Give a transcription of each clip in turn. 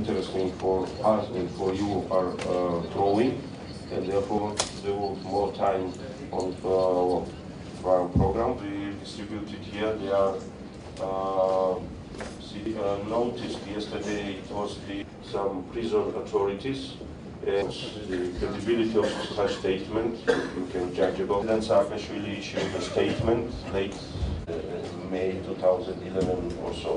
interesting for us and for you are drawing, and therefore devote more time on our program. We distributed here. They are noticed yesterday. It was some prison authorities. The credibility of such statement you can judge about. Then Saakashvili issued a statement late May 2011 or so.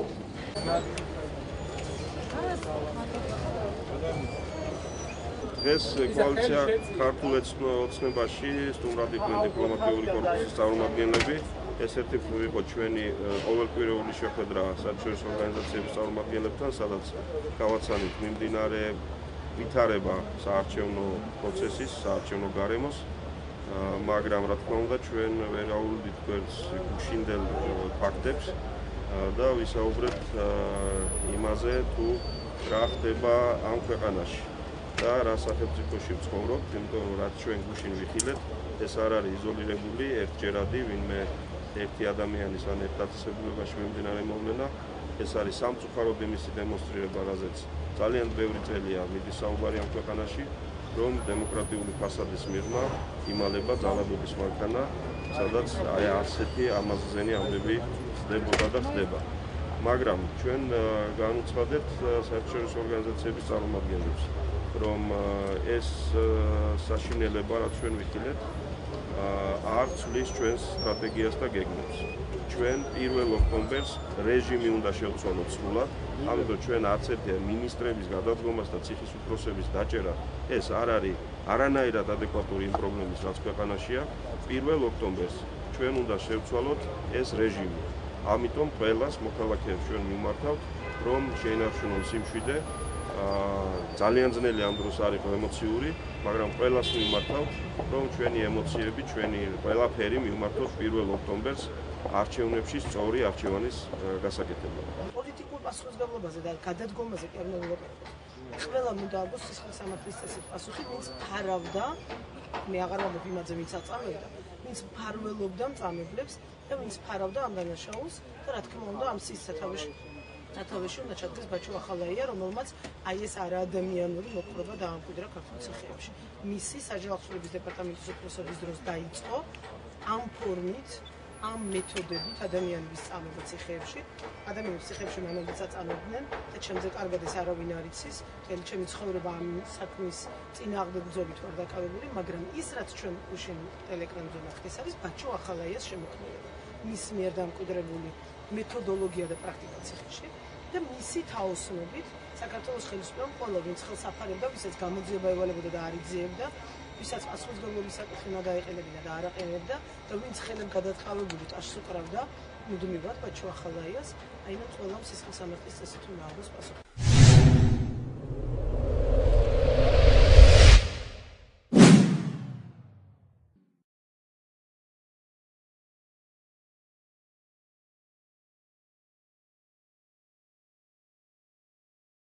ეს კოალიცია ქართულ ოცნებაში სტუმრად იყვნენ დიპლომატიური კორპუსის წარმომადგენლები. ეს-ერთი იყო ჩვენი ყოველკვირეული შეხვედრა საერთაშორისო ორგანიზაციების წარმომადგენლებთან, სადაც გავაცანით მიმდინარე ვითარება საარჩევნო პროცესის, საარჩევნო გარემოს, მაგრამ რა თქმა უნდა ჩვენ ვერ ავულდით გვერდს გუშინდელ ფაქტებს და ვისაუბრეთ იმაზე თუ რა ხდება ამ ქვეყანაში და რა სახელმწიფოში ვცხოვრობთ, იმიტომ რომ რაც ჩვენ გუშინ ვიხილეთ, ეს არ არის იზოლირებული ერთჯერადი ვინმე ერთი ადამიანის ან ერთ დაწესებულებაში მიმდინარე მოვლენა, ეს არის სამწუხაროდ იმისი დემონსტრირება, რაზეც ძალიან ბევრი წელია მიდის საუბარი ამ ქვეყანაში, რომ დემოკრატიული ფასადის მიღმა იმალება ძალადობის მანქანა, სადაც აი ასეთი ამაზღზენი ამბები ხდებოდა და ხდება. მაგრამ ჩვენ განუცხადებთ საერთაშორისო ორგანიზაციების წარმომადგენლებს, რომ ეს საშინელება, რაც ჩვენ ვიხილეთ, არ ცვლის ჩვენს სტრატეგიას და გეგმებს. ჩვენ 1 ოქტომბერს რეჟიმი უნდა შევცვალოთ სრულად, ამიტომ ჩვენ არც ერთი მინისტრების გადადგომას და ციხის უფროსების დაჭერა ეს არ არის არანაირად ადეკვატური იმ პრობლემის, რაც ქვეყანაშია. 1 ოქტომბერს ჩვენ უნდა შევცვალოთ ეს რეჟიმი. ამიტომ ყველას მოქალაქეებს ჩვენ მიმართავთ, რომ შეინარჩუნონ სიმშვიდე. ძალიან ძნელი ამ დროს არის ემოციური, მაგრამ ყველას მიმართავთ, რომ ჩვენი ემოციები, ჩვენი ყველაფერი მიმართოთ 1 ოქტომბერს არჩევნებში სწორი არჩევანის გასაკეთებლად. პოლიტიკურ პასუხისმგებლობაზე და გადადგომაზე კი არ მოვიყვებით. ყველა მინდა ალბათ სისხლის სამართლის წესით პასუხი, ვინც ფარავდა, მე აღარ ვამბობ იმაზე, ვინც აწამებდა, ვინც ფარველობდა მწამებლებს და ვინც ფარავდა ამ დანაშაულს და რა თქმა უნდა ამ სის სათავეში უნდა ჩადგეს ბაჩო ახალაია, რომელმაც აი ეს არაადამიანური მოქმედება დაამკვიდრა ქართულ ციხეებში. მისი საჯავახშვილების დეპარტამენტის უფროსობის დროს დაიწყო ამ ფორმით, ამ მეთოდებით ადამიანების წამება ციხეებში. ადამიანებს ციხეებში მანამდეც აწამებდნენ და ჩემზე კარგად ეს არავინ არ იცის. მთელი ჩემი ცხოვრება ამ საქმის წინააღმდეგ ბრძოლით ვარ დაკავებული, მაგრამ ის რაც ჩვენ გუშინ ტელეკრანზე ნახეთ, ეს არის ბაჩო ახალაიას შემოქმედება. მის მიერ დამკვიდრებული მეთოდოლოგია და პრაქტიკა ციხეში და მისი თაოსნობით საქართველოს ხელისუფლებამ ყველა ვინც ხელს აფარებდა, ვისაც გამოძიება ევალებოდა და არ იძიებდა, ვისაც პასუხისმგებლობის საკითხი უნდა დაეყელებინა და არ აყენებდა და ვინც ხელად გადაწყავებული ტაშს უკრავდა მუდმივად ბაჩო ახალაიას, აი ამ ყველამ სისხლის სამართლის წესით უნდა აღოს პასუხი.